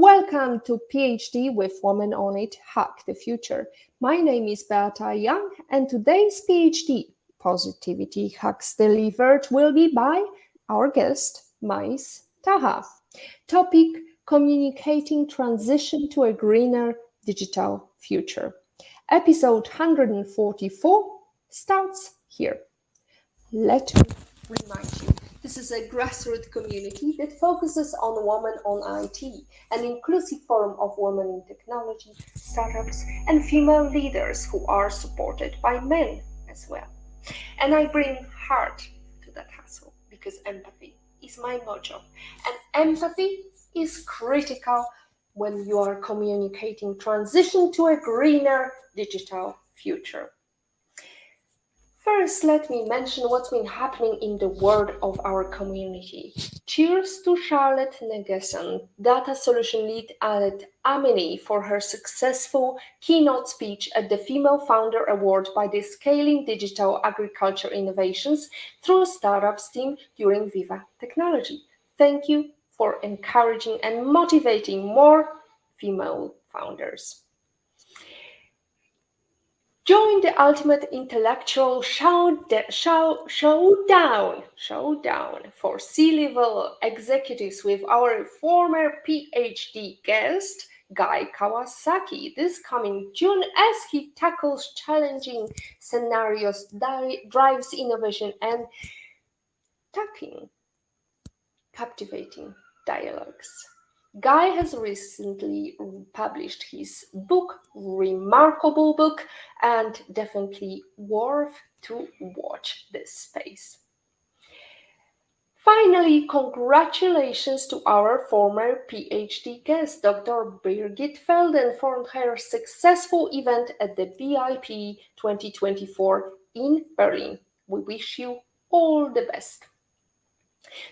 Welcome to PhD with Women on It, Hack the Future. My name is Beata Young, and today's PhD, Positivity Hacks Delivered, will be by our guest, Mais Taha. Topic, Communicating Transition to a Greener Digital Future. Episode 144 starts here. Let me remind you, this is a grassroots community that focuses on women on IT, an inclusive forum of women in technology, startups, and female leaders who are supported by men as well. And I bring heart to that hustle because empathy is my mojo. And empathy is critical when you are communicating transition to a greener digital future. First, let me mention what's been happening in the world of our community. Cheers to Charlotte Negeson, data solution lead at Amini, for her successful keynote speech at the Female Founder Award by the Scaling Digital Agriculture Innovations through Startups team during Viva Technology. Thank you for encouraging and motivating more female founders. Join the ultimate intellectual showdown for C-level executives with our former PhD guest, Guy Kawasaki, this coming June as he tackles challenging scenarios, drives innovation, and tackling captivating dialogues. Guy has recently published his book, remarkable book, and definitely worth to watch this space. Finally, congratulations to our former PhD guest, Dr. Birgit Felden, for her successful event at the BIP 2024 in Berlin. We wish you all the best.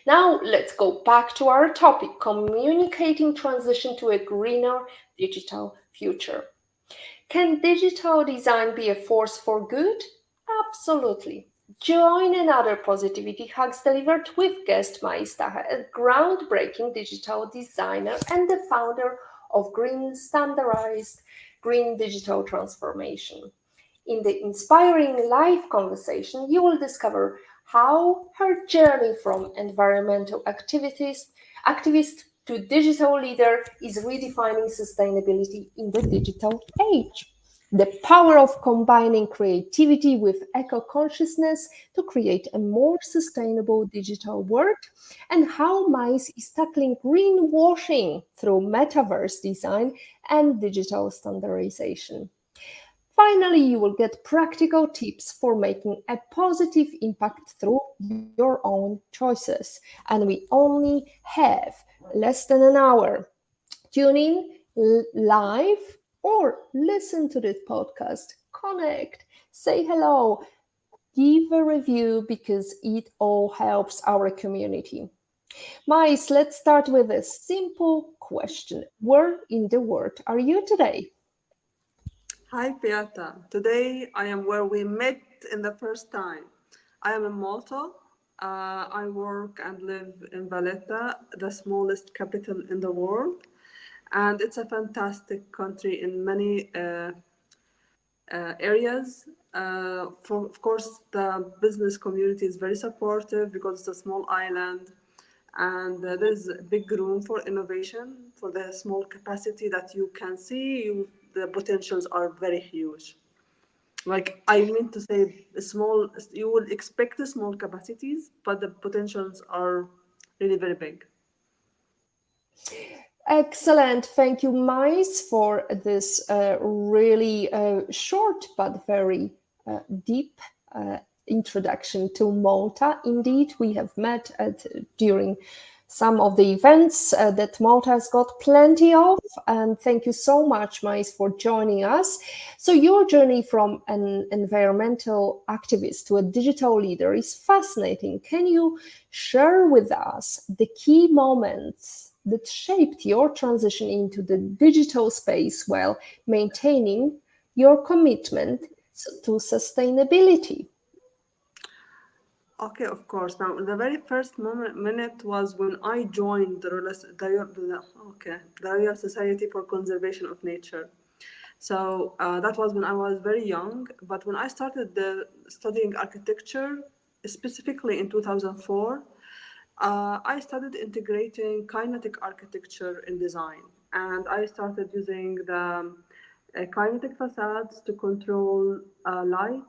Now let's go back to our topic, communicating transition to a greener digital future. Can digital design be a force for good? Absolutely. Join another Positivity Hacks Delivered with guest Mais Taha, a groundbreaking digital designer and the founder of Standardized Green Digital Transformation. In the inspiring live conversation, you will discover how her journey from environmental activist to digital leader is redefining sustainability in the digital age. The power of combining creativity with eco-consciousness to create a more sustainable digital world, and how Mais is tackling greenwashing through metaverse design and digital standardization. Finally, you will get practical tips for making a positive impact through your own choices. And we only have less than an hour. Tune in live or listen to this podcast. Connect, say hello, give a review because it all helps our community. Mais, let's start with a simple question. Where in the world are you today? Hi, Beata. Today I am where we met in the first time. I am in Malta. I work and live in Valletta, the smallest capital in the world. And it's a fantastic country in many areas. Of course, the business community is very supportive because it's a small island. And there's big room for innovation for the small capacity that you can see. The potentials are very huge. Like I mean to say, small. You would expect the small capacities, but the potentials are really very big. Excellent. Thank you, Mais, for this really short but very deep introduction to Malta. Indeed, we have met during some of the events that Malta has got plenty of. And thank you so much, Mais, for joining us. So your journey from an environmental activist to a digital leader is fascinating. Can you share with us the key moments that shaped your transition into the digital space while maintaining your commitment to sustainability? Okay, of course. Now, the very first minute was when I joined the Royal Society for Conservation of Nature. So that was when I was very young. But when I started studying architecture, specifically in 2004, I started integrating kinetic architecture in design, and I started using the kinetic facades to control light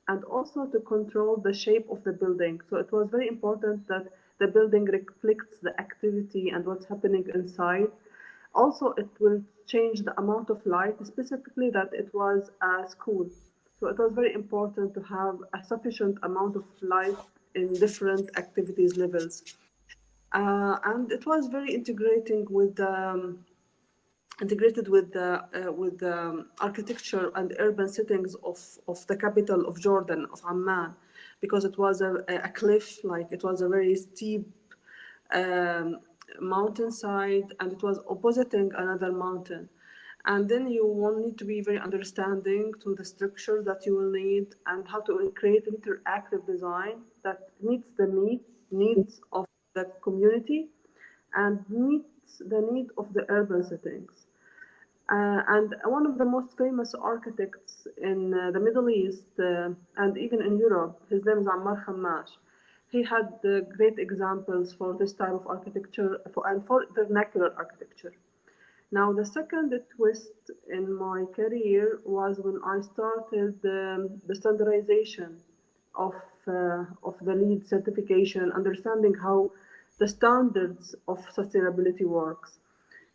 and also to control the shape of the building. So it was very important that the building reflects the activity and what's happening inside. Also, it will change the amount of light, specifically that it was a school. So it was very important to have a sufficient amount of light in different activities levels. And it was very integrated with the architecture and urban settings of the capital of Jordan, of Amman, because it was a cliff, like it was a very steep um, mountainside, and it was oppositing another mountain. And then you will need to be very understanding to the structure that you will need and how to create interactive design that meets the needs of the community and meets the need of the urban settings. And one of the most famous architects in the Middle East and even in Europe, his name is Ammar Khammash. He had great examples for this type of architecture and for vernacular architecture. Now, the second twist in my career was when I started the standardization of, of the LEED certification, understanding how the standards of sustainability works.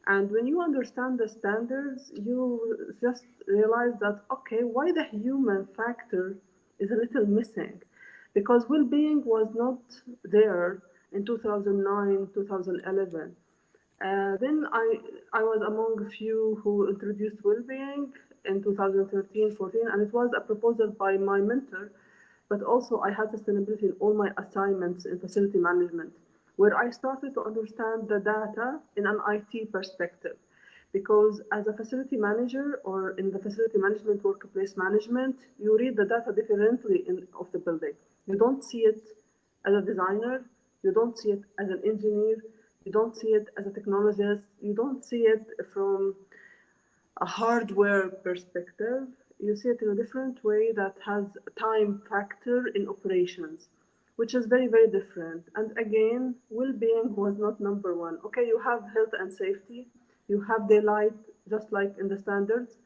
And when you understand the standards, you just realize that, okay, why the human factor is a little missing? Because well being was not there in 2009, 2011. Then I was among a few who introduced well-being in 2013, 14, and it was a proposal by my mentor, but also I had sustainability in all my assignments in facility management, where I started to understand the data in an IT perspective. Because as a facility manager or in the facility management, workplace management, you read the data differently of the building. You don't see it as a designer, you don't see it as an engineer, you don't see it as a technologist, you don't see it from a hardware perspective. You see it in a different way that has time factor in operations, which is very, very different. And again, well-being was not number one. Okay, you have health and safety, you have daylight, just like in the standards,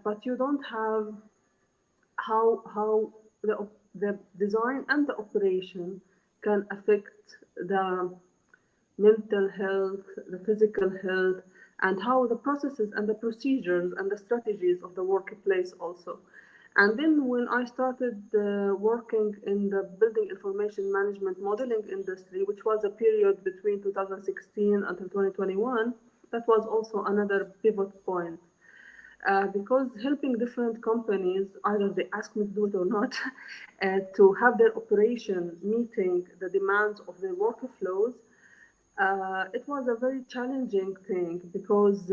but you don't have how the design and the operation can affect the mental health, the physical health, and how the processes and the procedures and the strategies of the workplace also. And then when I started working in the building information management modeling industry, which was a period between 2016 until 2021, that was also another pivot point. Because helping different companies, either they ask me to do it or not, to have their operation meeting the demands of their workflows, it was a very challenging thing because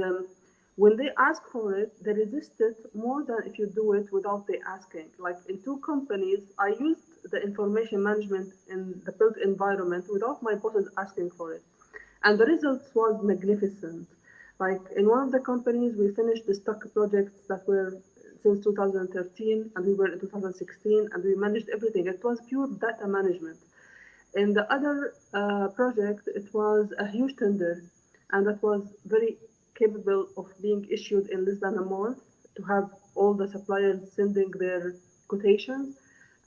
when they ask for it, they resist it more than if you do it without they asking. Like in two companies, I used the information management in the built environment without my bosses asking for it. And the results was magnificent. Like in one of the companies, we finished the stock projects that were since 2013, and we were in 2016, and we managed everything. It was pure data management. In the other project, it was a huge tender, and that was very capable of being issued in less than a month to have all the suppliers sending their quotations.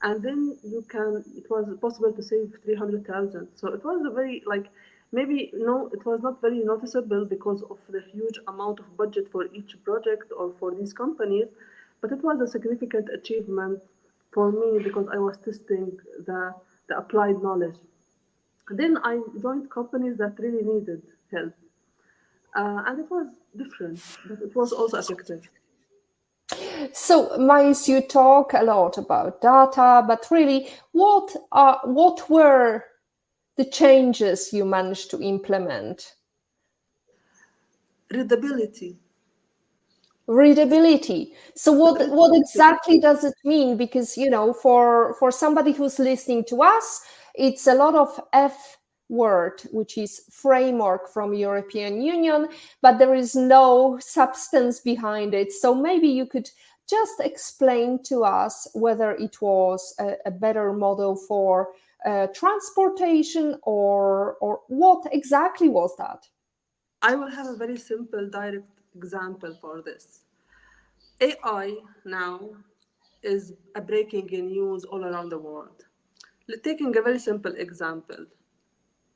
And then it was possible to save 300,000. So it was a very, like, maybe no, it was not very noticeable because of the huge amount of budget for each project or for these companies, but it was a significant achievement for me because I was testing the applied knowledge. Then I joined companies that really needed help. And it was different, but it was also effective. So, Mais, you talk a lot about data, but really, what were the changes you managed to implement? Readability. Readability. So what exactly does it mean? Because for somebody who's listening to us, it's a lot of F word, which is framework from European Union, but there is no substance behind it. So maybe you could just explain to us whether it was a better model for transportation, or what exactly was that? I will have a very simple, direct example for this. AI now is a breaking in news all around the world. Taking a very simple example,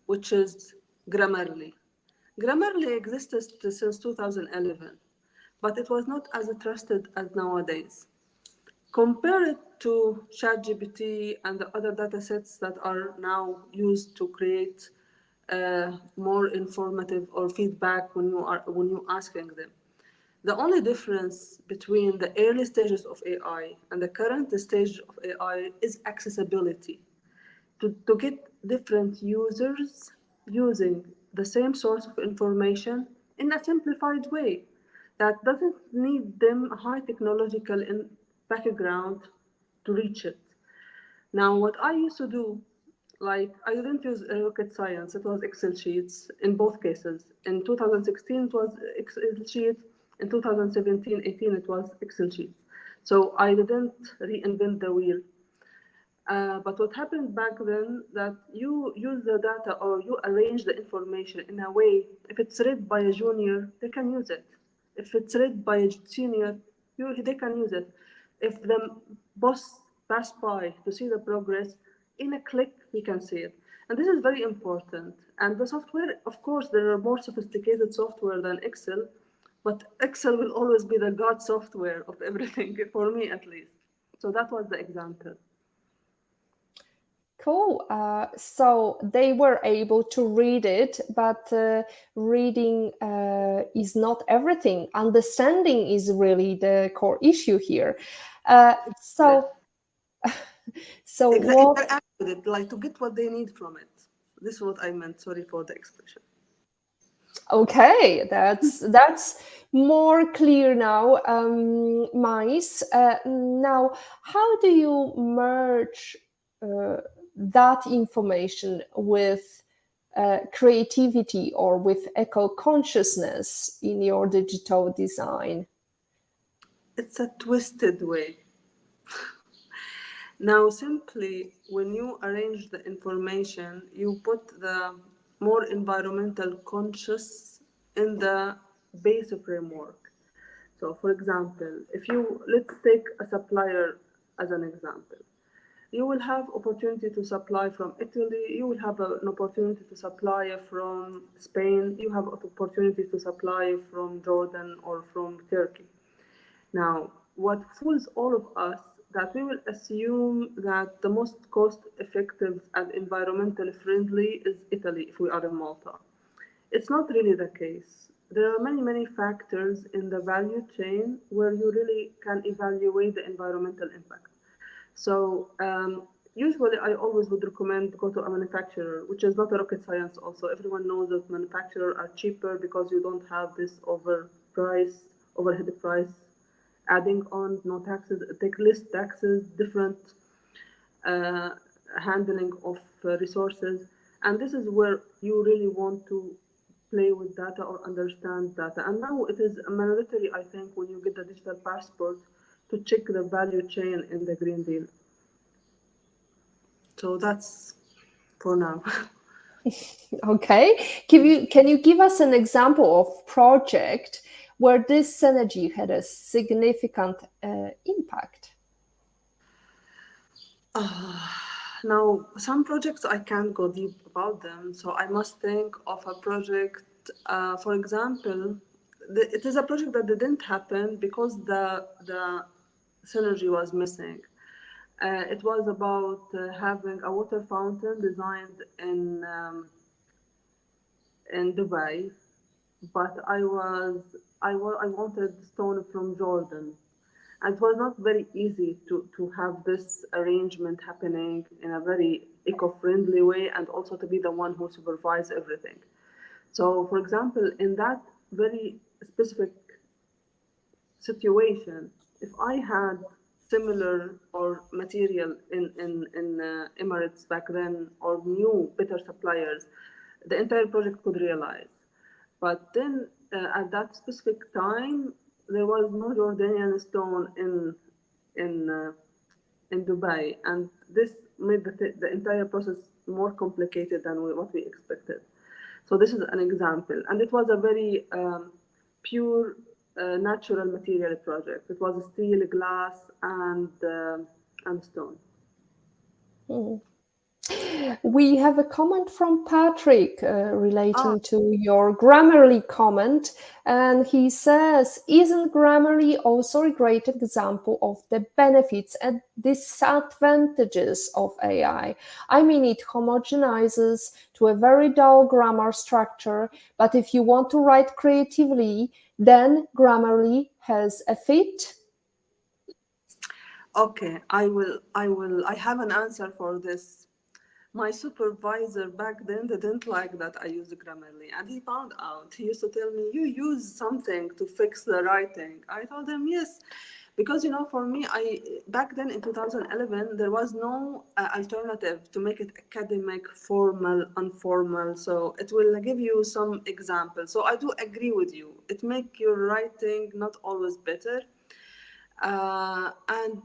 which is Grammarly. Grammarly existed since 2011, but it was not as trusted as nowadays. Compare it to ChatGPT and the other data sets that are now used to create more informative or feedback when you asking them. The only difference between the early stages of AI and the current stage of AI is accessibility. To get different users using the same source of information in a simplified way that doesn't need them high technological background to reach it. Now, what I used to do, like I didn't use rocket science, it was Excel sheets in both cases. In 2016, it was Excel sheet. In 2017-18, it was Excel sheets. So I didn't reinvent the wheel. But what happened back then that you use the data or you arrange the information in a way, if it's read by a junior, they can use it. If it's read by a senior, they can use it. If the boss passed by to see the progress, in a click, he can see it. And this is very important. And the software, of course, there are more sophisticated software than Excel, but Excel will always be the god software of everything, for me at least. So that was the example. Cool. So they were able to read it, but reading is not everything. Understanding is really the core issue here. Uh, so, so what? Interact with it, like to get what they need from it. This is what I meant. Sorry for the expression. Okay, that's more clear now, Mais. Now, how do you merge that information with creativity or with eco consciousness in your digital design? It's a twisted way. Now, simply when you arrange the information, you put the more environmental conscious in the base framework. So, for example, if you let's take a supplier as an example. You will have opportunity to supply from Italy, you will have an opportunity to supply from Spain, you have opportunity to supply from Jordan or from Turkey. Now, what fools all of us that we will assume that the most cost effective and environmentally friendly is Italy if we are in Malta. It's not really the case. There are many, many factors in the value chain where you really can evaluate the environmental impact. So usually I always would recommend go to a manufacturer, which is not a rocket science also. Everyone knows that manufacturers are cheaper because you don't have this overhead price, adding on no taxes, take less taxes, different uh, handling of resources. And this is where you really want to play with data or understand data. And now it is mandatory, I think, when you get the digital passport to check the value chain in the Green Deal. So that's for now. Okay, can you give us an example of project where this synergy had a significant impact? Now, some projects I can't go deep about them, so I must think of a project. For example, it is a project that didn't happen because the synergy was missing. It was about having a water fountain designed in Dubai, but I wanted stone from Jordan. And it was not very easy to have this arrangement happening in a very eco-friendly way and also to be the one who supervise everything. So, for example, in that very specific situation, if I had similar or material in Emirates back then, or new better suppliers, the entire project could realize. But then at that specific time, there was no Jordanian stone in uh, in Dubai, and this made the entire process more complicated than what we expected. So this is an example, and it was a very pure natural material project. It was steel, glass, and stone. Hmm. We have a comment from Patrick Ah, relating to your Grammarly comment, and he says, "Isn't Grammarly also a great example of the benefits and disadvantages of AI? I mean, it homogenizes to a very dull grammar structure, but if you want to write creatively, then Grammarly has a fit." okay. I have an answer for this. My supervisor back then didn't like that I used Grammarly, and he found out. He used to tell me, "You use something to fix the writing." I told him, "Yes," because for me, I back then in 2011 there was no alternative to make it academic, formal, informal. So it will give you some examples. So I do agree with you. It make your writing not always better, and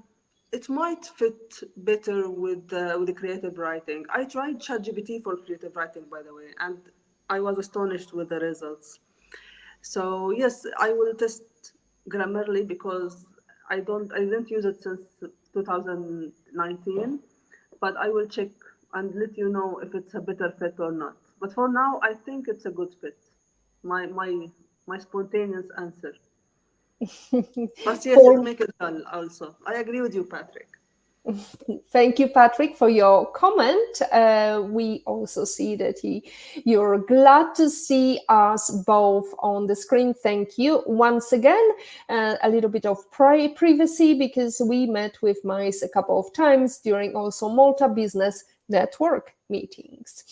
it might fit better with the creative writing. I tried ChatGPT for creative writing, by the way, and I was astonished with the results. So yes, I will test Grammarly because I didn't use it since 2019, but I will check and let you know if it's a better fit or not. But for now, I think it's a good fit. My spontaneous answer. But yes, it For makes it dull also. I agree with you, Patrick. Thank you, Patrick, for your comment. We also see that you're glad to see us both on the screen. Thank you once again. A little bit of privacy because we met with Mais a couple of times during also Malta Business Network meetings.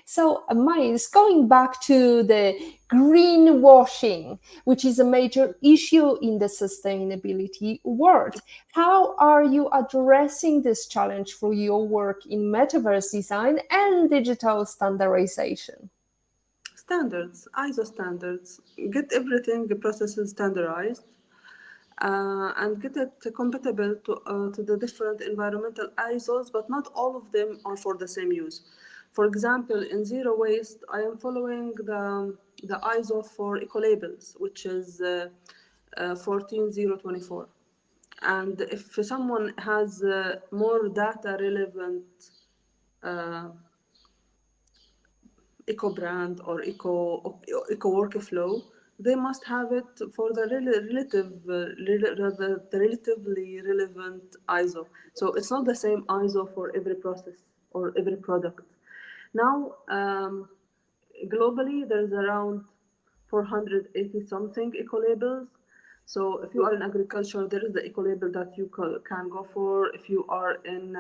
So, Mais, going back to the greenwashing, which is a major issue in the sustainability world. How are you addressing this challenge through your work in metaverse design and digital standardization? Standards, ISO standards. Get everything the processes standardized and get it compatible to the different environmental ISOs, but not all of them are for the same use. For example, in zero waste, I am following the ISO for eco labels, which is 14024. And if someone has more data relevant uh, eco brand or eco workflow, they must have it for the the relatively relevant ISO. So it's not the same ISO for every process or every product. Now, globally, there's around 480 something eco labels. So if you are in agriculture, there is the eco label that you can go for. If you are in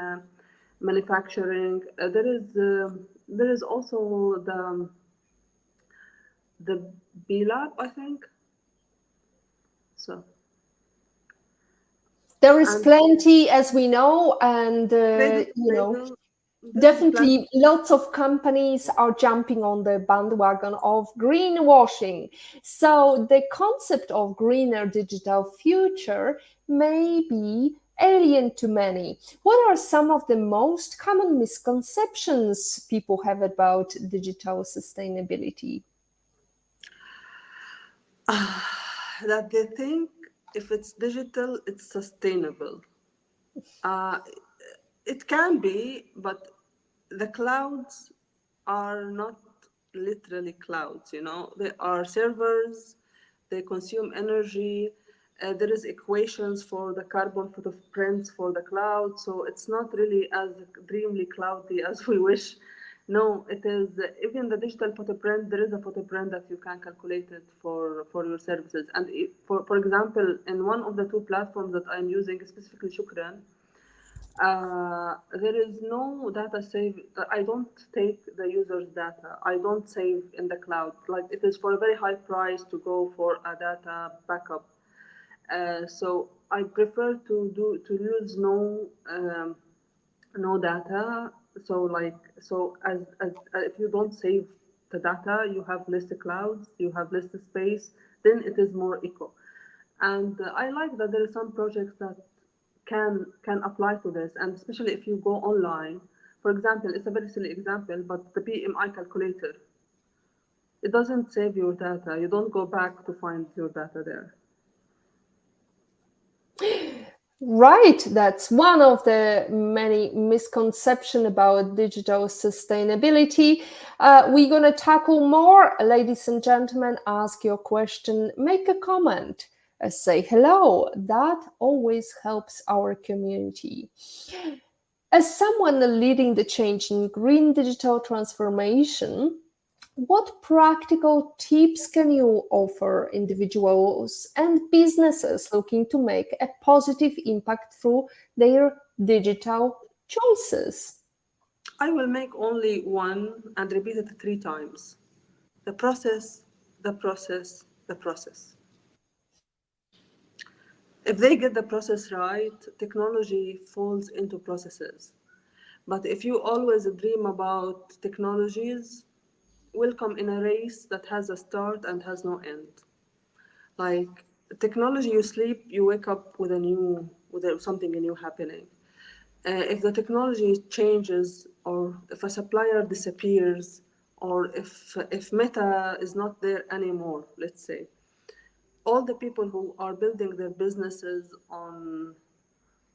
manufacturing, there is also the B Lab, I think. So There is and plenty, as we know, and credit label, there is plenty. definitely lots of companies are jumping on the bandwagon of greenwashing. So the concept of greener digital future may be alien to many. What are some of the most common misconceptions people have about digital sustainability? That they think if it's digital, it's sustainable. Uh, it can be, but the clouds are not literally clouds, They are servers, they consume energy. There is equations for the carbon footprints for the cloud, so it's not really as dreamily cloudy as we wish. No, it is even the digital footprint. There is a footprint that you can calculate it for your services. And for example, in one of the two platforms that I'm using, specifically Shukran, there is no data save. I don't take the user's data. I don't save in the cloud. Like it is for a very high price to go for a data backup. So I prefer to use no data. So like if you don't save the data, you have less clouds, you have less space, then it is more eco. And I like that there are some projects that can apply to this, and especially if you go online. For example, it's a very silly example, but the PMI calculator, it doesn't save your data. You don't go back to find your data there. Right, that's one of the many misconceptions about digital sustainability. We're going to tackle more. Ladies and gentlemen, ask your question, make a comment, say hello. That always helps our community. As someone leading the change in green digital transformation, what practical tips can you offer individuals and businesses looking to make a positive impact through their digital choices? I will make only one and repeat it 3 times. The process, the process, the process. If they get the process right, technology falls into processes. But if you always dream about technologies, will come in a race that has a start and has no end. Like technology, you sleep, you wake up with something new happening. If the technology changes, or if a supplier disappears, or if Meta is not there anymore, let's say, all the people who are building their businesses on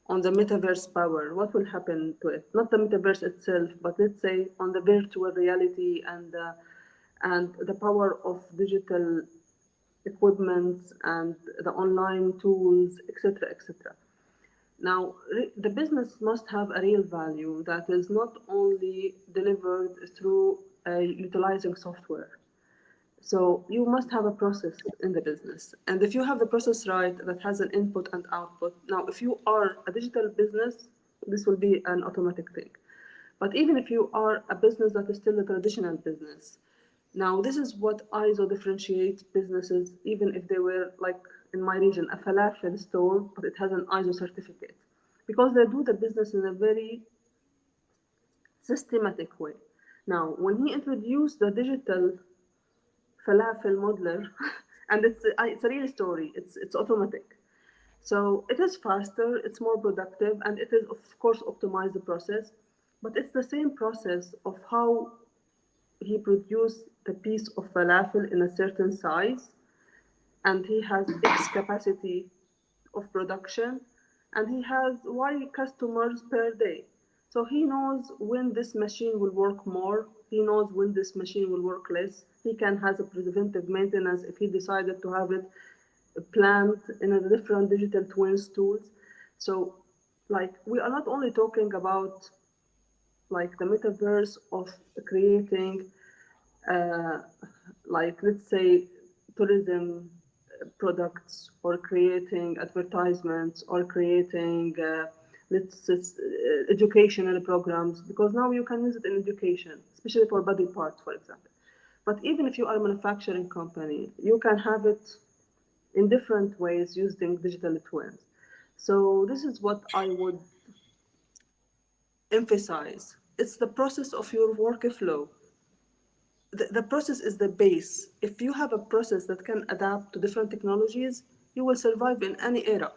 the metaverse power, what will happen to it? Not the metaverse itself, but let's say on the virtual reality and the power of digital equipment and the online tools, etc., etc. Now, the business must have a real value that is not only delivered through utilizing software. So you must have a process in the business. And if you have the process right, that has an input and output. Now, if you are a digital business, this will be an automatic thing. But even if you are a business that is still a traditional business, now this is what ISO differentiates businesses, even if they were like in my region, a falafel store, but it has an ISO certificate. Because they do the business in a very systematic way. Now, when he introduced the digital falafel modeler, and it's a real story. It's automatic, so it is faster, it's more productive, and it is of course optimize the process. But it's the same process of how he produced the piece of falafel in a certain size, and he has X capacity of production, and he has Y customers per day. So he knows when this machine will work more, he knows when this machine will work less. He can have a preventive maintenance if he decided to have it planned in a different digital twins tools. So like we are not only talking about like the metaverse of creating uh, like let's say tourism products, or creating advertisements, or creating educational programs, because now you can use it in education, especially for body parts, for example. But even if you are a manufacturing company, you can have it in different ways using digital twins. So this is what I would emphasize. It's the process of your workflow. The process is the base. If you have a process that can adapt to different technologies, you will survive in any era.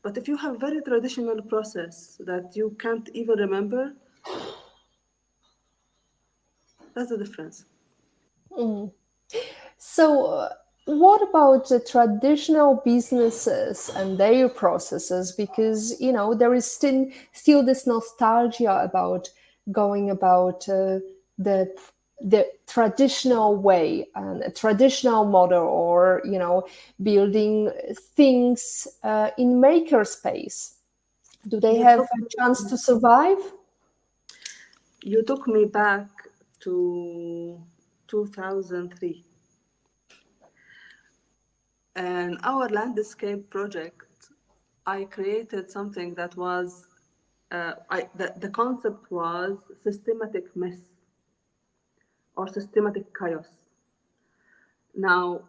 But if you have very traditional process that you can't even remember, that's the difference. Mm. So, what about the traditional businesses and their processes? Because there is still this nostalgia about going about the the traditional way and a traditional model, or building things in makerspace. Do they You have took a chance to survive? you took me back to 2003. And our landscape project, I created something that was the concept was systematic mess or systematic chaos. Now,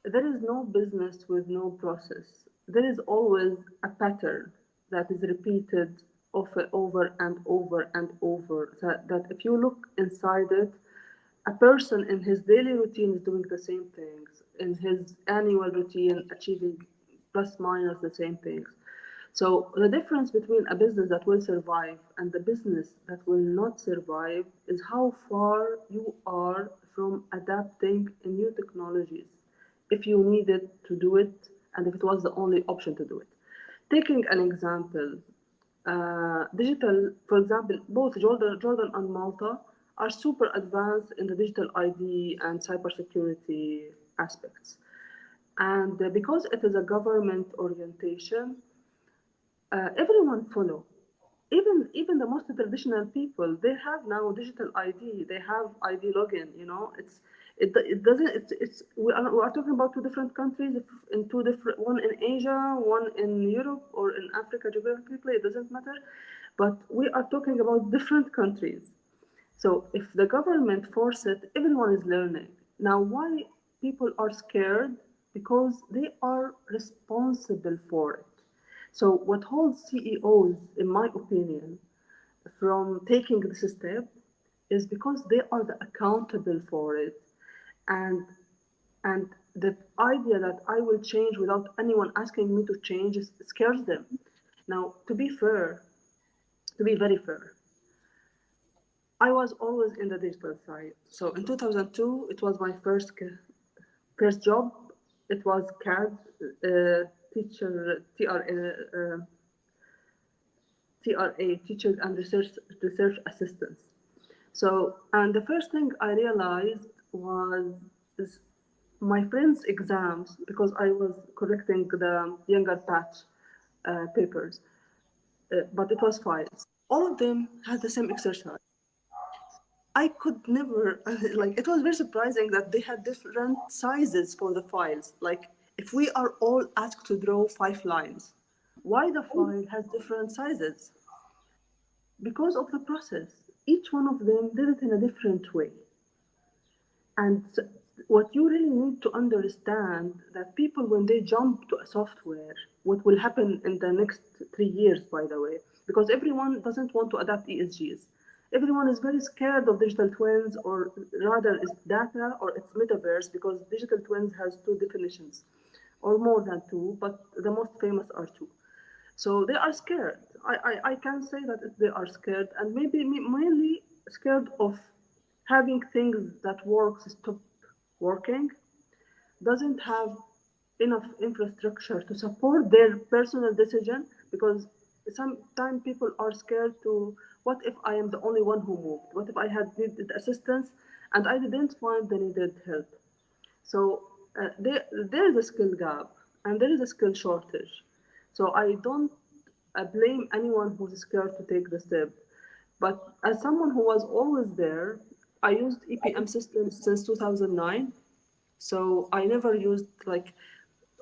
there is no business with no process. there is always a pattern that is repeated over and over and over. That if you look inside it, a person in his daily routine is doing the same things, in his annual routine, achieving plus minus the same things. So the difference between a business that will survive and the business that will not survive is how far you are from adapting new technologies if you needed to do it and if it was the only option to do it. Taking an example, digital, for example, both Jordan and Malta are super advanced in the digital ID and cybersecurity aspects. And because it is a government orientation, everyone follow. Even the most traditional people, they have now digital ID. They have ID login. You know, it doesn't. We are talking about two different countries, in two different, one in Asia, one in Europe, or in Africa geographically. It doesn't matter, but we are talking about different countries. So if the government force it, everyone is learning. Now, why people are scared? Because they are responsible for it. So what holds CEOs, in my opinion, from taking this step is because they are the accountable for it, and and the idea that I will change without anyone asking me to change scares them. Now, to be fair, to be very fair, I was always in the digital side. So in 2002, it was my first job. It was CAD, teacher TRA, teachers and research assistants. So, and the first thing I realized was is my friends' exams, because I was correcting the younger batch papers, but it was files. All of them had the same exercise. I could never, like, it was very surprising that they had different sizes for the files. Like, if we are all asked to draw 5 lines, why the file has different sizes? Because of the process. Each one of them did it in a different way. And what you really need to understand that people, when they jump to a software, what will happen in the next 3 years, by the way, because everyone doesn't want to adapt ESGs. Everyone is very scared of digital twins, or rather, is data or it's metaverse, because digital twins has two definitions, or more than two, but the most famous are two. So they are scared. I can say that they are scared, and maybe mainly scared of having things that works stop working, doesn't have enough infrastructure to support their personal decision, because sometimes people are scared to, what if I am the only one who moved? What if I had needed assistance and I didn't find the needed help? So there is a skill gap and there is a skill shortage. So I don't blame anyone who's scared to take the step. But as someone who was always there, I used EPM systems since 2009. So I never used, like,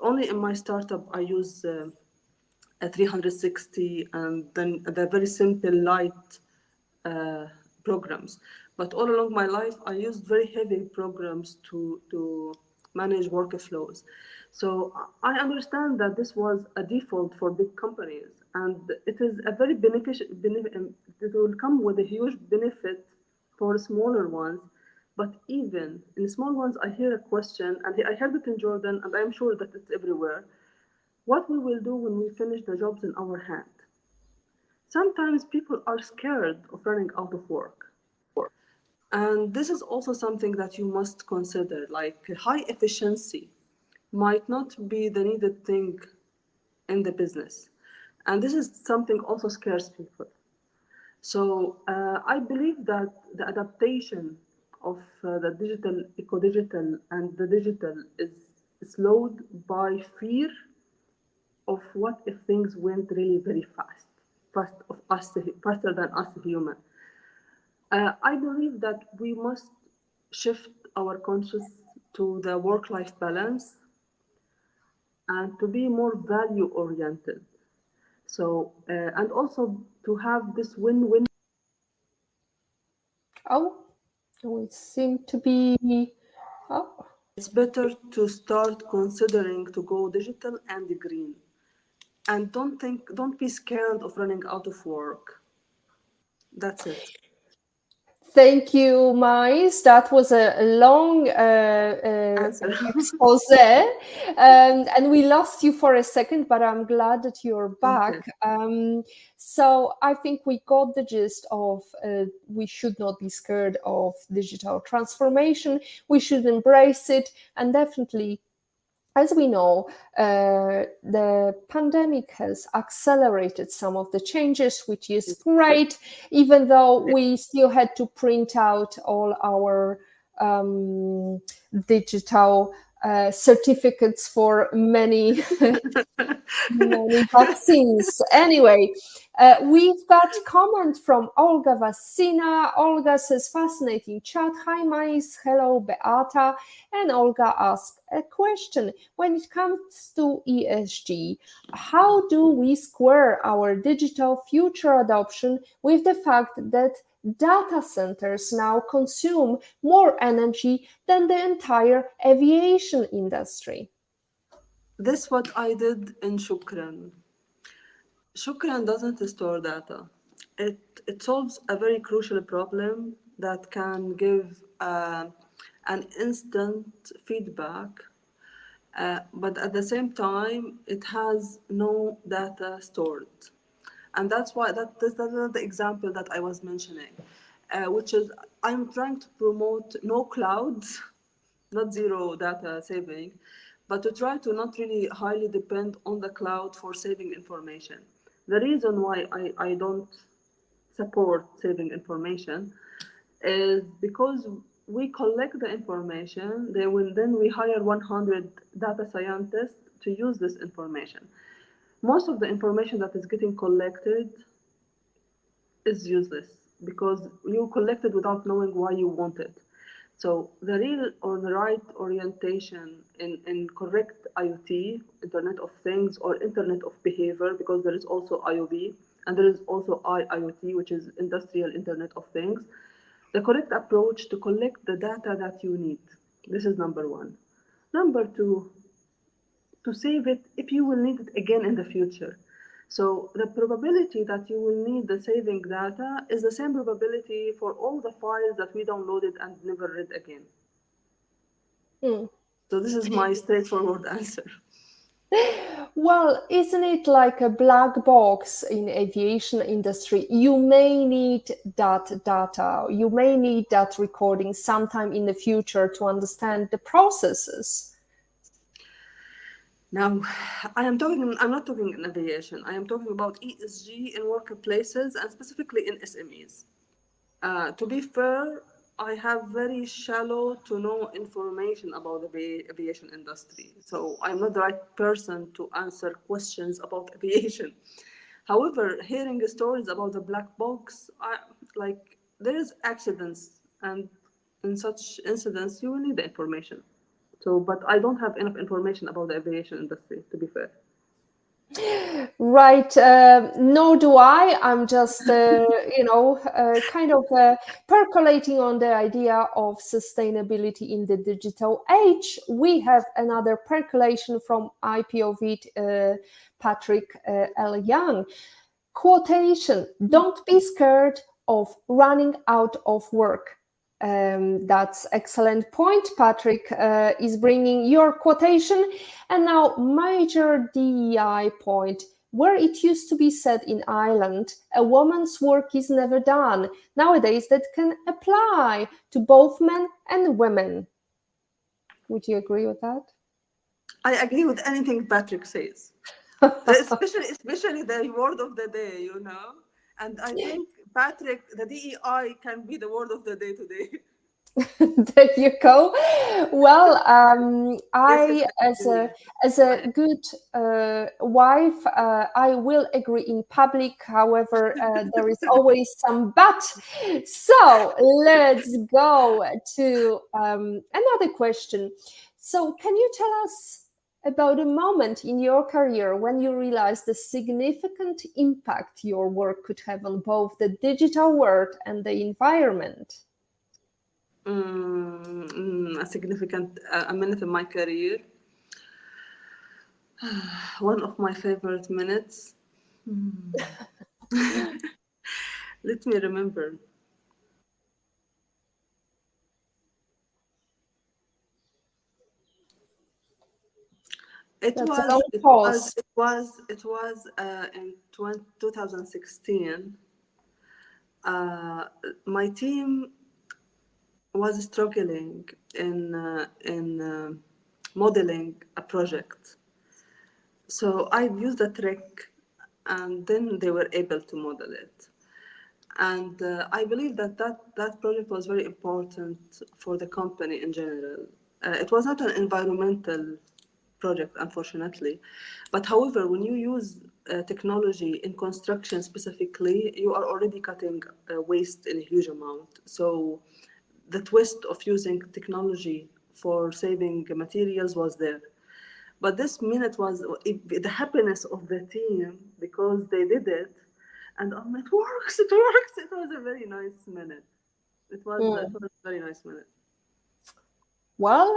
only in my startup I use a 360 and then the very simple light uh, programs. But all along my life, I used very heavy programs to manage workflows. So I understand that this was a default for big companies, and it is a very beneficial. It will come with a huge benefit for smaller ones. But even in small ones, I hear a question, and I heard it in Jordan, and I'm sure that it's everywhere. What we will do when we finish the jobs in our hand? Sometimes people are scared of running out of work. And this is also something that you must consider. Like, high efficiency might not be the needed thing in the business. And this is something also scares people. So I believe that the adaptation of the digital, eco-digital, and the digital is slowed by fear of what if things went really very faster than us human. I believe that we must shift our conscious to the work-life balance and to be more value-oriented. So, and also to have this win-win. Oh, we seem to be. Oh, It's better to start considering to go digital and green. And don't be scared of running out of work. That's it. Thank you, Mais. That was a long Answer. expose, and we lost you for a second, but I'm glad that you're Okay. back. So I think we got the gist of we should not be scared of digital transformation. We should embrace it, and definitely, as we know, the pandemic has accelerated some of the changes, which is great, even though we still had to print out all our um, digital certificates for many vaccines. Anyway, we've got comment from Olga Vassina. Olga says, fascinating chat. Hi, Mais. Hello, Beata. And Olga asked a question. When it comes to ESG, how do we square our digital future adoption with the fact that data centers now consume more energy than the entire aviation industry? This what I did in Shukran. Shukran doesn't store data. It solves a very crucial problem that can give an instant feedback, but at the same time, it has no data stored. And that's why that's the example that I was mentioning, which is I'm trying to promote no clouds, not zero data saving, but to try to not really highly depend on the cloud for saving information. The reason why I don't support saving information is because we collect the information, they will then we hire 100 data scientists to use this information. Most of the information that is getting collected is useless because you collect it without knowing why you want it. So the real or the right orientation in correct IoT, Internet of Things, or Internet of Behavior, because there is also IoB and there is also IIoT, which is Industrial Internet of Things. The correct approach to collect the data that you need. This is number one. Number two, to save it if you will need it again in the future. So the probability that you will need the saving data is the same probability for all the files that we downloaded and never read again. Hmm. So this is my straightforward answer. Well, isn't it like a black box in aviation industry? You may need that data, you may need that recording sometime in the future to understand the processes. Now, I'm not talking in aviation. I am talking about ESG in workplaces and specifically in SMEs. To be fair, I have very shallow to no information about the aviation industry, so I'm not the right person to answer questions about aviation. However, hearing stories about the black box, like there is accidents, and in such incidents, you will need the information. So, but I don't have enough information about the aviation industry, to be fair. Right. Nor do I. I'm just, kind of percolating on the idea of sustainability in the digital age. We have another percolation from IPOV Patrick L. Young. Quotation: don't be scared of running out of work. That's excellent point. Patrick is bringing your quotation. And now, major DEI point. Where it used to be said in Ireland, a woman's work is never done. Nowadays, that can apply to both men and women. Would you agree with that? I agree with anything Patrick says. Especially the word of the day, you know. And I think Patrick, the DEI can be the word of the day today. There you go. Well, Yes, yes, I, I agree. as a I, good wife, I will agree in public. However, there is always some but. So let's go to another question. So, can you tell us about a moment in your career when you realized the significant impact your work could have on both the digital world and the environment? a significant a minute in my career. One of my favorite minutes. Let me remember. It That's a was, long it was, pause. it was, it was in 2016. Uh, my team was struggling in modeling a project. So I used a trick, and then they were able to model it. And I believe that, that project was very important for the company in general. It was not an environmental project, unfortunately. But however, when you use technology in construction specifically, you are already cutting waste in a huge amount. So the twist of using technology for saving materials was there. But this minute was the happiness of the team because they did it, and it works, it works. It was a very nice minute. It was a very nice minute. Well,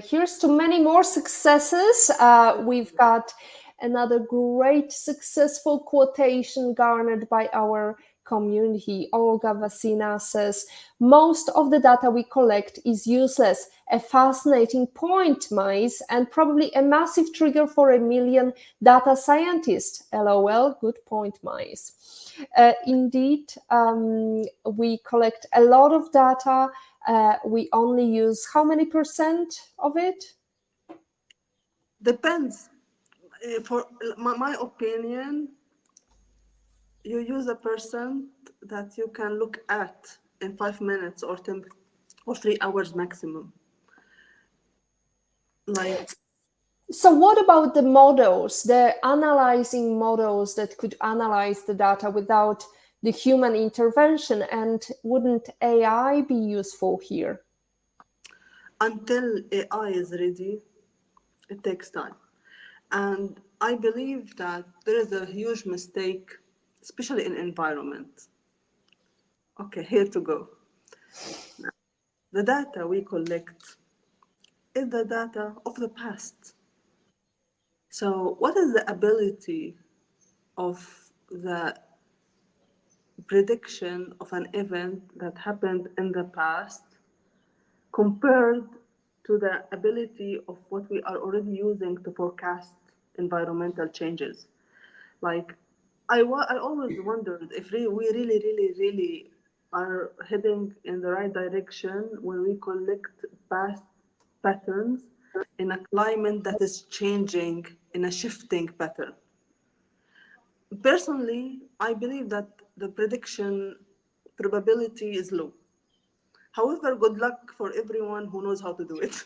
here's to many more successes. We've got another great successful quotation garnered by our community. Olga Vasina says, most of the data we collect is useless. A fascinating point, Mais, and probably a massive trigger for a million data scientists. LOL, good point, Mais. Indeed, we collect a lot of data. We only use how many percent of it? Depends. For my opinion, you use a percent that you can look at in 5 minutes or 10 or 3 hours maximum. Like, So, what about the models, the analyzing models that could analyze the data without the human intervention? And wouldn't AI be useful here? until AI is ready, it takes time. And I believe that there is a huge mistake, especially in environment. Okay, here to go. The data we collect is the data of the past. So, what is the ability of the prediction of an event that happened in the past compared to the ability of what we are already using to forecast environmental changes? Like, I always wondered if we really, really, really are heading in the right direction when we collect past patterns in a climate that is changing in a shifting pattern. Personally, I believe that the prediction probability is low. However, good luck for everyone who knows how to do it.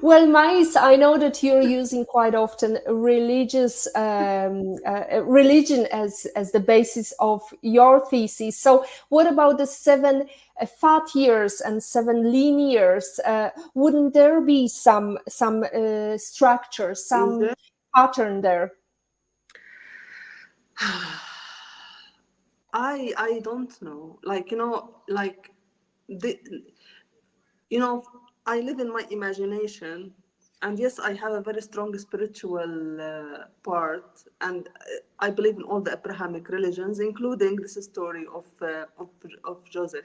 Well, Mais, I know that you're using quite often religion as the basis of your thesis. So, what about the seven fat years and seven lean years? Wouldn't there be some structure, Is some there? pattern there? I don't know. Like, the you know, I live in my imagination, and yes, I have a very strong spiritual part, and I believe in all the Abrahamic religions, including this story of Joseph.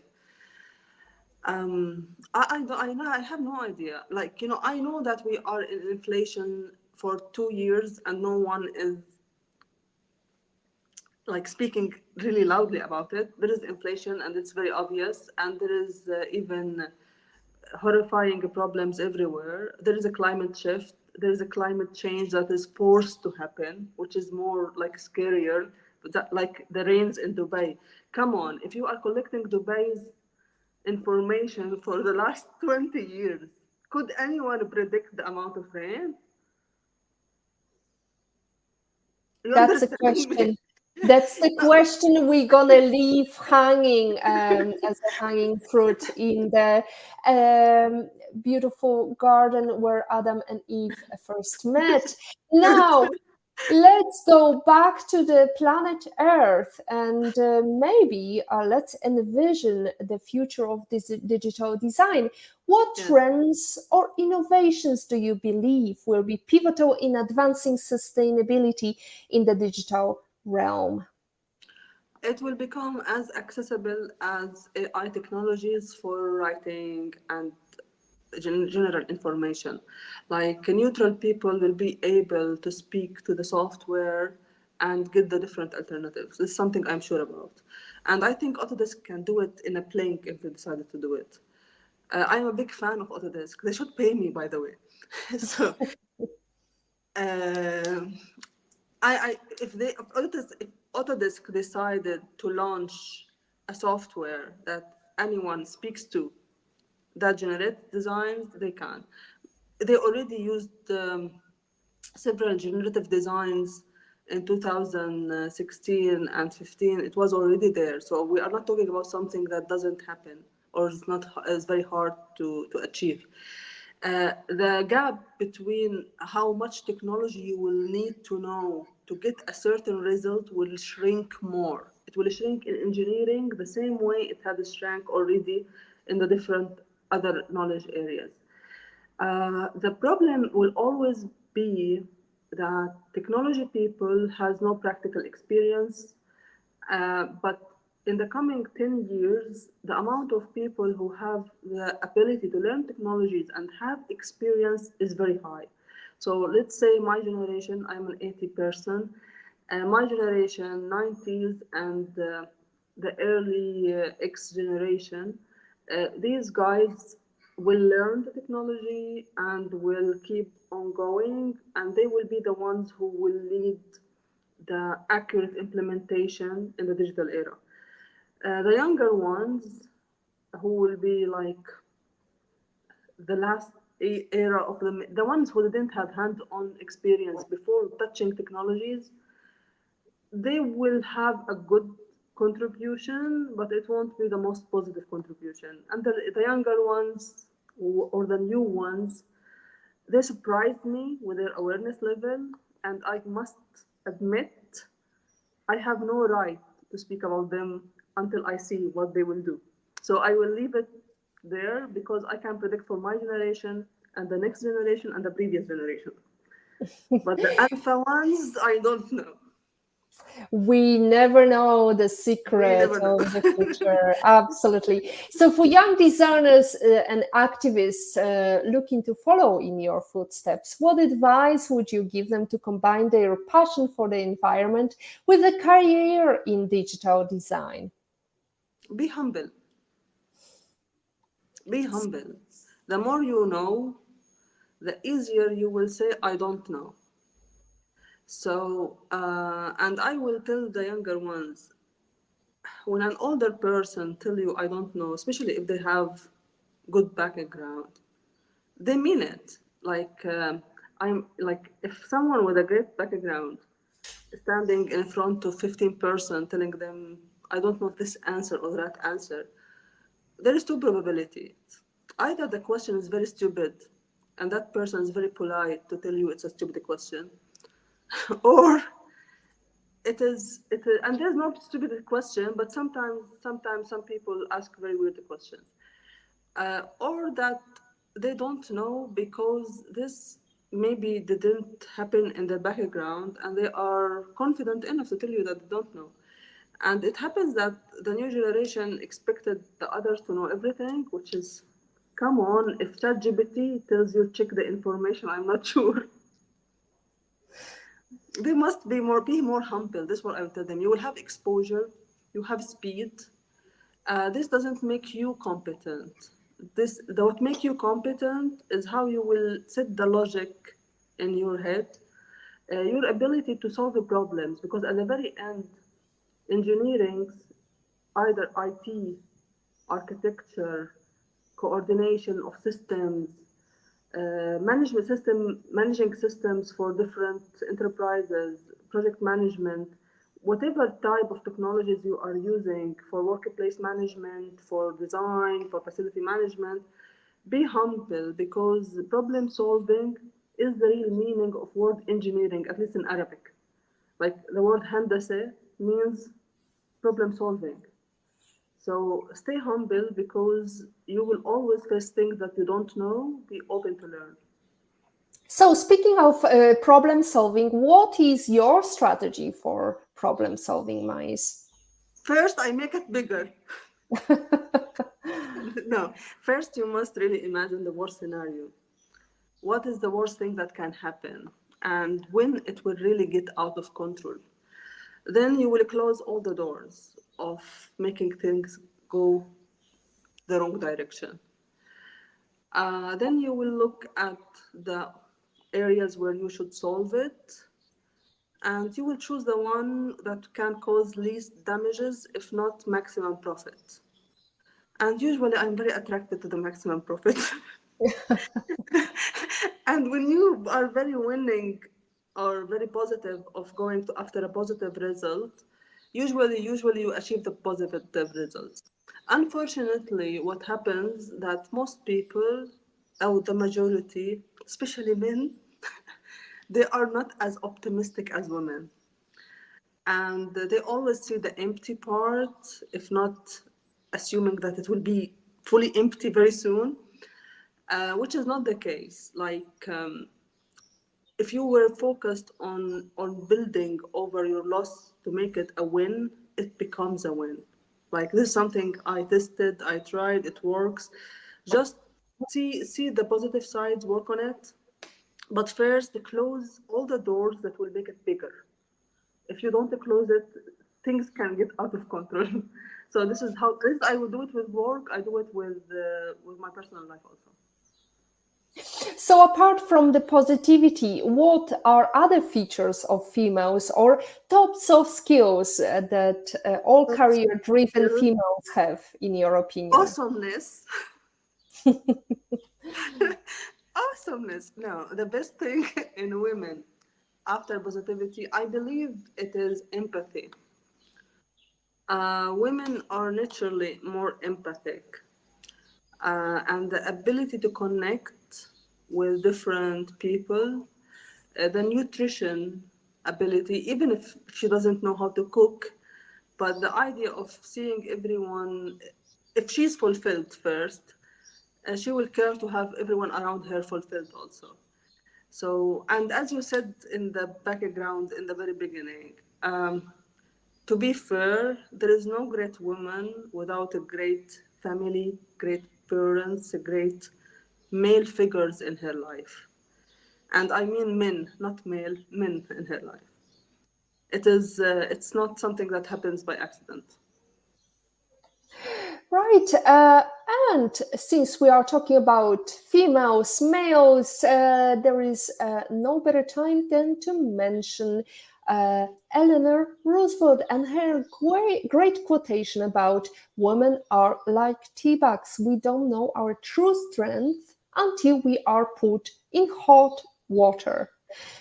I know, I have no idea. Like, I know that we are in inflation for 2 years, and no one is like speaking really loudly about it. There is inflation, and it's very obvious, and there is even horrifying problems everywhere. There is a climate shift. There is a climate change that is forced to happen, which is more like scarier. But that, like the rains in Dubai. Come on, if you are collecting Dubai's information for the last 20 years, could anyone predict the amount of rain? You That's a understand me? question. That's the question we're gonna leave hanging as a hanging fruit in the beautiful garden where Adam and Eve first met. Now, Let's go back to the planet Earth and maybe let's envision the future of this digital design. What Yes. trends or innovations do you believe will be pivotal in advancing sustainability in the digital realm? It will become as accessible as AI technologies for writing and general information. Like neutral people will be able to speak to the software and get the different alternatives. This is something I'm sure about. And I think Autodesk can do it in a blink if they decided to do it. I'm a big fan of Autodesk. They should pay me, by the way. So, um if Autodesk decided to launch a software that anyone speaks to that generate designs, they can. They already used several generative designs in 2016 and 15. It was already there. So we are not talking about something that doesn't happen or is very hard to achieve. The gap between how much technology you will need to know to get a certain result will shrink more. It will shrink in engineering the same way it has shrunk already in the different other knowledge areas. The problem will always be that technology people has no practical experience, but in the coming 10 years, the amount of people who have the ability to learn technologies and have experience is very high. So let's say my generation, I'm an 80 person, and my generation, 90s and the early X generation, these guys will learn the technology and will keep on going, and they will be the ones who will lead the accurate implementation in the digital era. The younger ones, who will be like the last era of the ones who didn't have hands-on experience before touching technologies, they will have a good contribution, but it won't be the most positive contribution. And the younger ones or the new ones, they surprised me with their awareness level, and I must admit I have no right to speak about them until I see what they will do. So I will leave it there because I can predict for my generation and the next generation and the previous generation. But the alpha ones, I don't know. We never know the We secret never know. of the future. Absolutely. So, for young designers and activists looking to follow in your footsteps, what advice would you give them to combine their passion for the environment with a career in digital design? Be humble. Be humble. The more you know, the easier you will say, I don't know. So, and I will tell the younger ones, when an older person tell you, I don't know, especially if they have good background, they mean it. Like, I'm like, if someone with a great background standing in front of 15% telling them, I don't know this answer or that answer, there is two probabilities. Either the question is very stupid and that person is very polite to tell you it's a stupid question, or it is, and there's no stupid question, but sometimes some people ask very weird questions, or that they don't know because this maybe didn't happen in the background and they are confident enough to tell you that they don't know. And it happens that the new generation expected the others to know everything, which is, come on, if ChatGPT tells you check the information, I'm not sure. They must be more humble. This is what I would tell them. You will have exposure, you have speed. This doesn't make you competent. What make you competent is how you will set the logic in your head, your ability to solve the problems. Because at the very end, engineering, either IT, architecture, coordination of systems, managing systems for different enterprises, project management, whatever type of technologies you are using for workplace management, for design, for facility management, be humble because problem solving is the real meaning of word engineering, at least in Arabic. Like the word handasa means problem solving. So stay humble because you will always face things that you don't know. Be open to learn. So, speaking of problem solving, what is your strategy for problem solving, Mais? First, I make it bigger. No, first you must really imagine the worst scenario. What is the worst thing that can happen? And when it will really get out of control. Then you will close all the doors of making things go the wrong direction. Then you will look at the areas where you should solve it, and you will choose the one that can cause least damages, if not maximum profit. And usually, I'm very attracted to the maximum profit. And when you are very winning or very positive of going to after a positive result, usually you achieve the positive results. Unfortunately, what happens that most people, or the majority, especially men, they are not as optimistic as women, and they always see the empty part, if not assuming that it will be fully empty very soon, which is not the case. If you were focused on building over your loss to make it a win, it becomes a win. Like this is something I tested, I tried, it works. Just see the positive sides, work on it. But first, close all the doors that will make it bigger. If you don't close it, things can get out of control. So this is how this I would do it with work. I do it with my personal life also. So, apart from the positivity, what are other features of females or top soft skills that all Soft career driven skills, females have, in your opinion? awesomeness. Awesomeness. No, the best thing in women after positivity, I believe it is empathy. Women are naturally more empathic, and the ability to connect with different people, the nutrition ability, even if she doesn't know how to cook, but the idea of seeing everyone, if she's fulfilled first, she will care to have everyone around her fulfilled also. So, and as you said in the background in the very beginning, to be fair, there is no great woman without a great family, great parents, great male figures in her life. And I mean men, not male, men in her life. It's not something that happens by accident. Right. And since we are talking about females, males, there is no better time than to mention Eleanor Roosevelt and her great quotation about women are like tea bags. We don't know our true strength until we are put in hot water.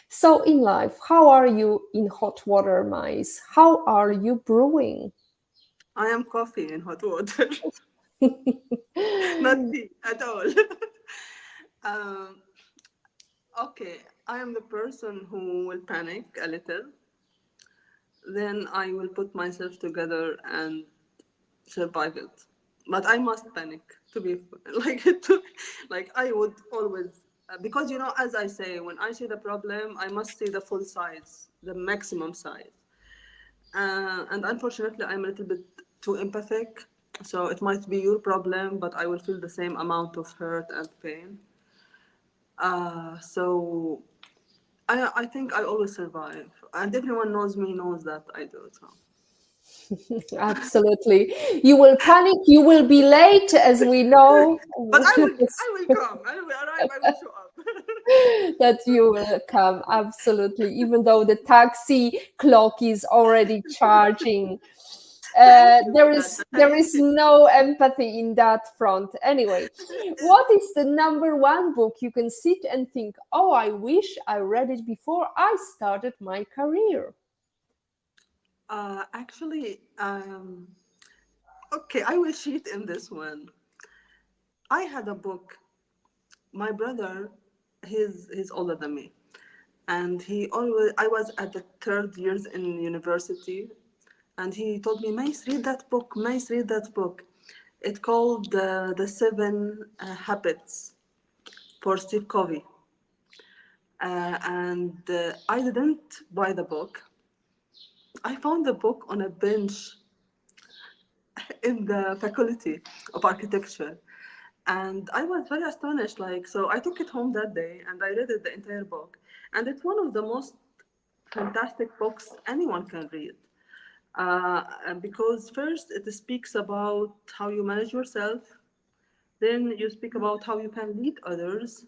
So, in life, how are you in hot water, mice? How are you brewing? I am coffee in hot water, not tea at all. um, okay, I am the person who will panic a little. Then I will put myself together and survive it. But I must panic to be like like I would always, because as I say, when I see the problem, I must see the full size, the maximum size. And unfortunately, I'm a little bit too empathic, so it might be your problem, but I will feel the same amount of hurt and pain. So I think I always survive, and everyone knows me knows that I do so. Absolutely. You will panic, you will be late, as we know. But I will come. I will arrive. I will show up. That you will come, absolutely, even though the taxi clock is already charging. Thank you There for that, is but there I is no empathy in that front. Anyway, what is the number one book you can sit and think, oh, I wish I read it before I started my career? actually, okay, I will cheat in this one. I had a book. My brother, he's older than me, and he always I was at the third years in university, and he told me, "Mais, read that book. Mais, read that book. It's called The Seven Habits for Steve Covey." And I didn't buy the book. I found the book on a bench in the faculty of architecture. And I was very astonished. Like, so I took it home that day and I read it, the entire book. And it's one of the most fantastic books anyone can read. Because first it speaks about how you manage yourself, then you speak about how you can lead others,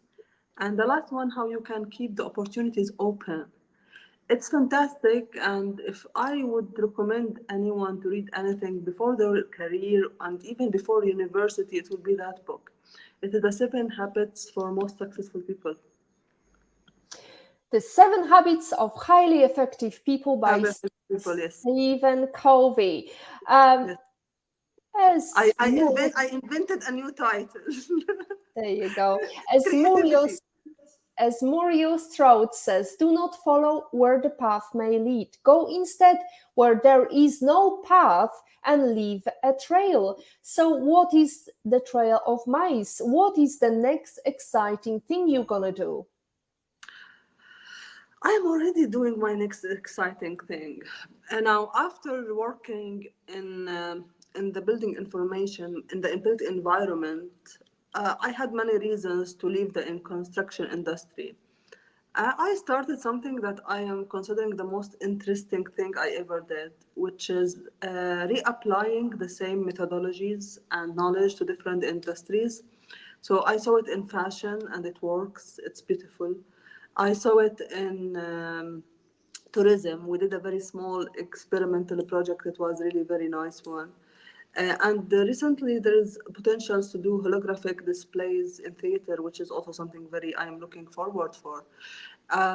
and the last one, how you can keep the opportunities open. It's fantastic, and if I would recommend anyone to read anything before their career and even before university, it would be that book. It is The Seven Habits for Most Successful People. The Seven Habits of Highly Effective People by Habits of people, yes. Stephen Covey. Um, Yes. as I invented a new title. there you go. As Creativity. Murio Stroud says, do not follow where the path may lead. Go instead where there is no path and leave a trail. So, what is the trail of mice? What is the next exciting thing you're gonna do? I'm already doing my next exciting thing. And now, after working in the building information, in the built environment, I had many reasons to leave the in construction industry. I started something that I am considering the most interesting thing I ever did, which is reapplying the same methodologies and knowledge to different industries. So I saw it in fashion and it works, it's beautiful. I saw it in tourism. We did a very small experimental project. It was really very nice one. And recently there is potentials to do holographic displays in theater, which is also something very I am looking forward for.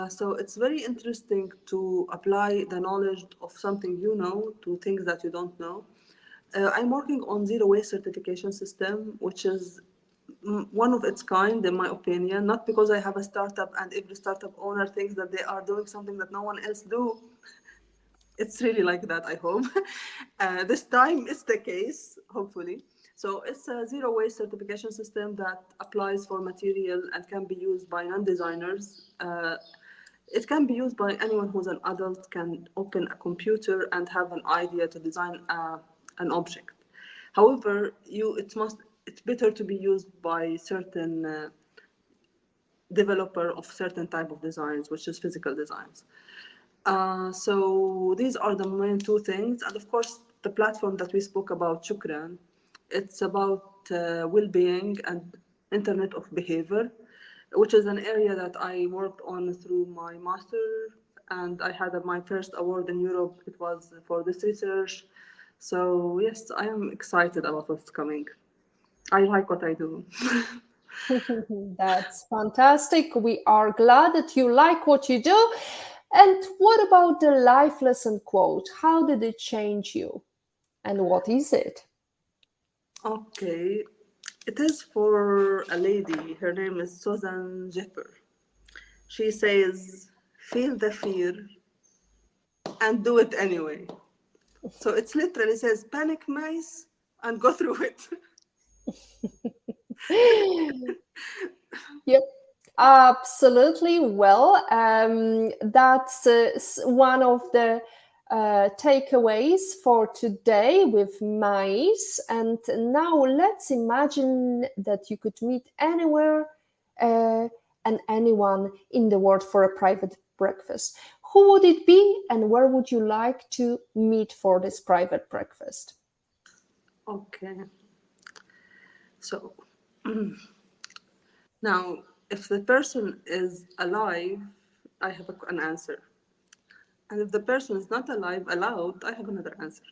So it's very interesting to apply the knowledge of something you know to things that you don't know. I'm working on zero waste certification system, which is one of its kind, in my opinion. Not because I have a startup and every startup owner thinks that they are doing something that no one else do. It's really like that, I hope. This time it's the case, hopefully. So it's a zero waste certification system that applies for material and can be used by non-designers. It can be used by anyone who's an adult, can open a computer and have an idea to design an object. However, it's better to be used by certain developer of certain type of designs, which is physical designs. So these are the main two things, and of course the platform that we spoke about, Shukran, it's about well-being and Internet of Behavior, which is an area that I worked on through my master, and I had my first award in Europe. It was for this research. So yes, I am excited about what's coming. I like what I do. That's fantastic. We are glad that you like what you do. And what about the life lesson quote? How did it change you? And what is it? Okay, it is for a lady. Her name is Susan Jepper. She says, feel the fear and do it anyway. So it's literally says, panic mice and go through it. Yep, absolutely. Well, that's one of the takeaways for today with mice. And now let's imagine that you could meet anywhere uh, and anyone in the world for a private breakfast. Who would it be, and where would you like to meet for this private breakfast? Okay, so now if the person is alive, I have an answer. And if the person is not alive, allowed, I have another answer.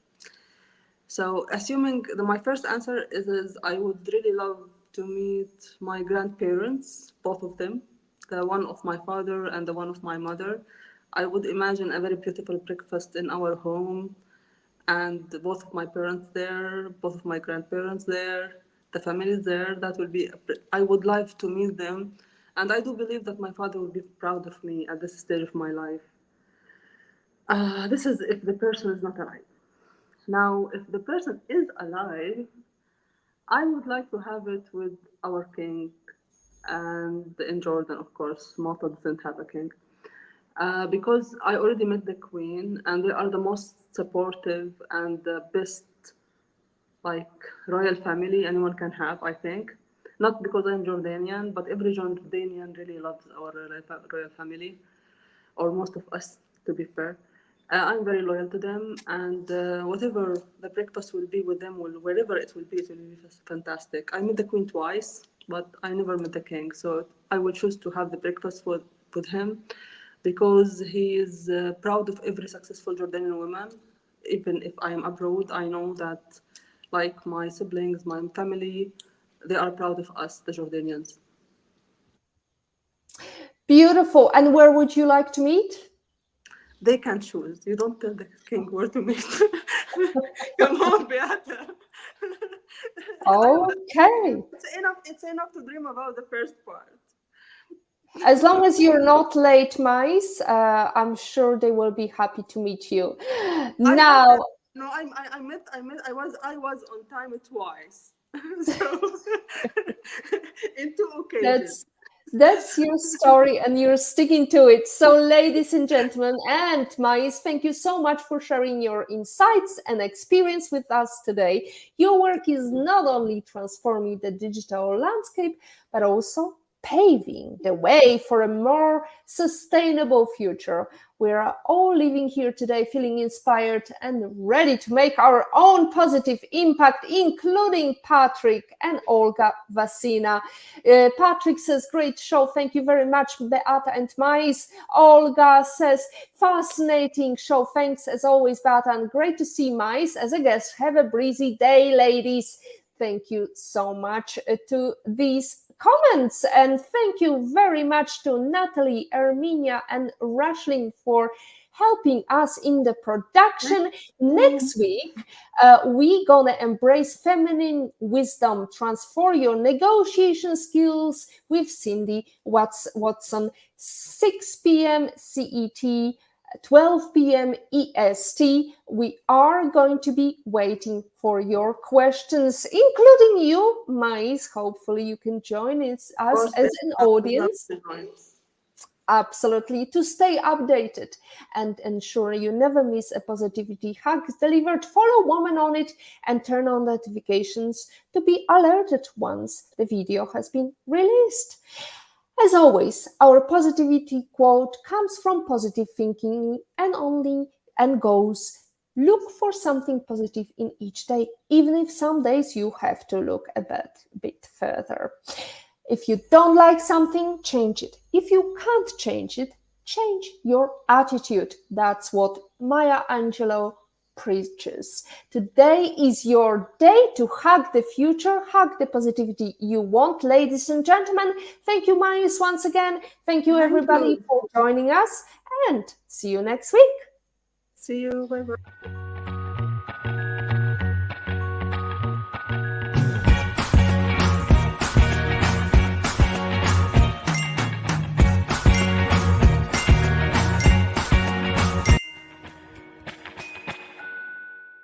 So, assuming my first answer is I would really love to meet my grandparents, both of them, the one of my father and the one of my mother. I would imagine a very beautiful breakfast in our home, and both of my parents there, both of my grandparents there, the families there. That would be. I would love to meet them And I do believe that my father will be proud of me at this stage of my life. This is if the person is not alive. Now, if the person is alive, I would like to have it with our king and in Jordan, of course. Malta doesn't have a king. Because I already met the queen, and they are the most supportive and the best, like, royal family anyone can have, I think. Not because I'm Jordanian, but every Jordanian really loves our royal family, or most of us, to be fair. I'm very loyal to them, and whatever the breakfast will be with them, wherever it will be fantastic. I met the queen twice, but I never met the king, so I will choose to have the breakfast with him because he is proud of every successful Jordanian woman. Even if I am abroad, I know that, like my siblings, my family, they are proud of us, the Jordanians. Beautiful. And where would you like to meet? They can choose. You don't tell the king where to meet. Come on, Beata. I will, Okay. it's enough. It's enough to dream about the first part. As long as you're not late, mice, I'm sure they will be happy to meet you. I am. Now, No, I was on time twice. So, in two occasions. That's that's your story and you're sticking to it. So, ladies and gentlemen, and Mais, thank you so much for sharing your insights and experience with us today. Your work is not only transforming the digital landscape, but also paving the way for a more sustainable future. We are all living here today feeling inspired and ready to make our own positive impact, including Patrick and Olga Vasina. Patrick says, great show. Thank you very much, Beata and Mais. Olga says, fascinating show. Thanks as always, Beata, and great to see Mais as a guest. Have a breezy day, ladies. Thank you so much to these comments. And thank you very much to Natalie, Erminia, and Rashling for helping us in the production. Next week, we gonna embrace feminine wisdom, transform your negotiation skills with Cindy Watson, 6 p.m. CET, 12 p.m. EST. We are going to be waiting for your questions, including you, Mais. Hopefully, you can join us Of course, as an I would love audience. to join. Absolutely, to stay updated and ensure you never miss a positivity hug delivered. Follow Woman on it and turn on notifications to be alerted once the video has been released. As always, our positivity quote comes from positive thinking and goes, look for something positive in each day, even if some days you have to look a bit further. If you don't like something, change it. If you can't change it, change your attitude. That's what Maya Angelou preaches. Today is your day to hug the future, hug the positivity you want, ladies and gentlemen. Thank you, Marius, once again. Thank you, Thank everybody, you. for joining us, and see you next week. See you. Bye bye.